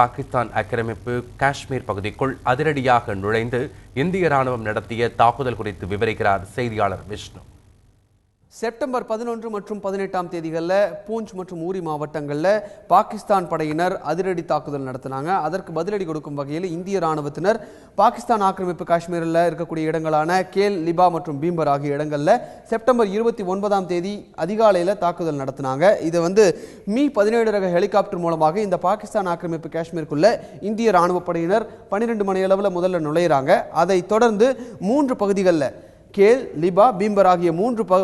பாகிஸ்தான் ஆக்கிரமிப்பு காஷ்மீர் பகுதிக்குள் அதிரடியாக நுழைந்து இந்திய ராணுவம் நடத்திய தாக்குதல் குறித்து விவரிக்கிறார் செய்தியாளர் விஷ்ணு. செப்டம்பர் 11 மற்றும் 18ஆம் தேதிகளில் பூஞ்ச் மற்றும் ஊரி மாவட்டங்களில் பாகிஸ்தான் படையினர் அதிரடி தாக்குதல் நடத்தினாங்க. அதற்கு பதிலடி கொடுக்கும் வகையில் இந்திய ராணுவத்தினர் பாகிஸ்தான் ஆக்கிரமிப்பு காஷ்மீரில் இருக்கக்கூடிய இடங்களான கேல், லிபா மற்றும் பீம்பர் ஆகிய இடங்களில் செப்டம்பர் 29ஆம் தேதி அதிகாலையில் தாக்குதல் நடத்தினாங்க. இதை மீ-17 ரக ஹெலிகாப்டர் மூலமாக இந்த பாகிஸ்தான் ஆக்கிரமிப்பு காஷ்மீருக்குள்ள இந்திய ராணுவ படையினர் 12 மணி அளவில் முதல்ல நுழையிறாங்க. அதை தொடர்ந்து 3 பகுதிகளில் கேல், லிபா, பீம்பர் ஆகிய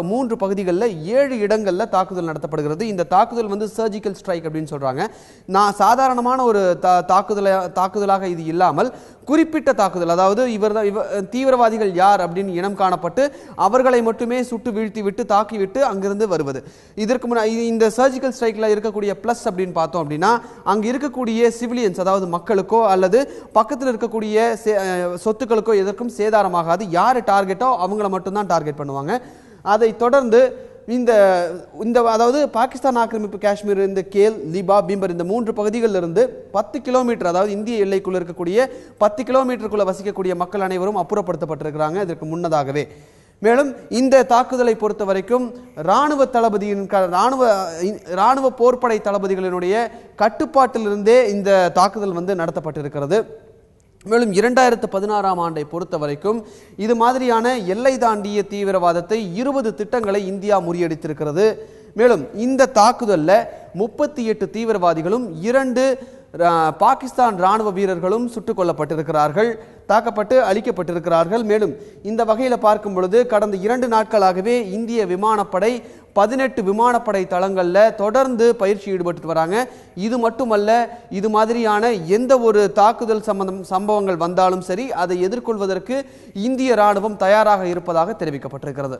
மூன்று பகுதிகளில் 7 இடங்களில் தாக்குதல் நடத்தப்படுகிறது. இந்த தாக்குதல் சர்ஜிக்கல் ஸ்ட்ரைக் அப்படின்னு சொல்றாங்க. நான் சாதாரணமான ஒரு தாக்குதலாக இது இல்லாமல் குறிப்பிட்ட தாக்குதல், அதாவது தீவிரவாதிகள் யார் அப்படின்னு இனம் காணப்பட்டு அவர்களை மட்டுமே சுட்டு வீழ்த்தி விட்டு தாக்கிவிட்டு அங்கிருந்து வருவது. இதற்கு முன்னாடி இந்த சர்ஜிக்கல் ஸ்ட்ரைக்ல இருக்கக்கூடிய பிளஸ் அப்படின்னு பார்த்தோம் அப்படின்னா, அங்கு இருக்கக்கூடிய சிவிலியன்ஸ், அதாவது மக்களுக்கோ அல்லது பக்கத்தில் இருக்கக்கூடிய சொத்துக்களுக்கோ எதற்கும் சேதாரமாகாது. யார் டார்கெட்டோ அவங்கள மட்டும்தான் டார்கெட் பண்ணுவாங்க. அதை தொடர்ந்து அதாவது பாகிஸ்தான் ஆக்கிரமிப்பு காஷ்மீர், இந்த கேல், லிபா, பீம்பர் இந்த 3 பகுதிகளில் இருந்து 10 கிலோமீட்டர், அதாவது இந்திய எல்லைக்குள்ள இருக்கக்கூடிய 10 கிலோமீட்டருக்குள்ள வசிக்கக்கூடிய மக்கள் அனைவரும் அப்புறப்படுத்தப்பட்டிருக்கிறாங்க இதற்கு முன்னதாகவே. மேலும் இந்த தாக்குதலை பொறுத்த வரைக்கும் ராணுவ போர்ப்படை தளபதிகளினுடைய கட்டுப்பாட்டிலிருந்தே இந்த தாக்குதல் நடத்தப்பட்டிருக்கிறது. மேலும் 2016ஆம் ஆண்டை பொறுத்த வரைக்கும் இது மாதிரியான எல்லை தாண்டிய தீவிரவாதத்தை 20 திட்டங்களை இந்தியா முறியடித்திருக்கிறது. மேலும் இந்த தாக்குதலில் 38 தீவிரவாதிகளும் 2 பாகிஸ்தான் ராணுவ வீரர்களும் சுட்டுக் கொல்லப்பட்டிருக்கிறார்கள், தாக்கப்பட்டு அழிக்கப்பட்டிருக்கிறார்கள். மேலும் இந்த வகையில் பார்க்கும் பொழுது கடந்த 2 நாட்களாகவே இந்திய விமானப்படை 18 விமானப்படை தளங்களில் தொடர்ந்து பயிற்சி ஈடுபட்டு வராங்க. இது மட்டுமல்ல, இது மாதிரியான எந்த ஒரு தாக்குதல் சம்பவங்கள் வந்தாலும் சரி அதை எதிர்கொள்வதற்கு இந்திய ராணுவம் தயாராக இருப்பதாக தெரிவிக்கப்பட்டிருக்கிறது.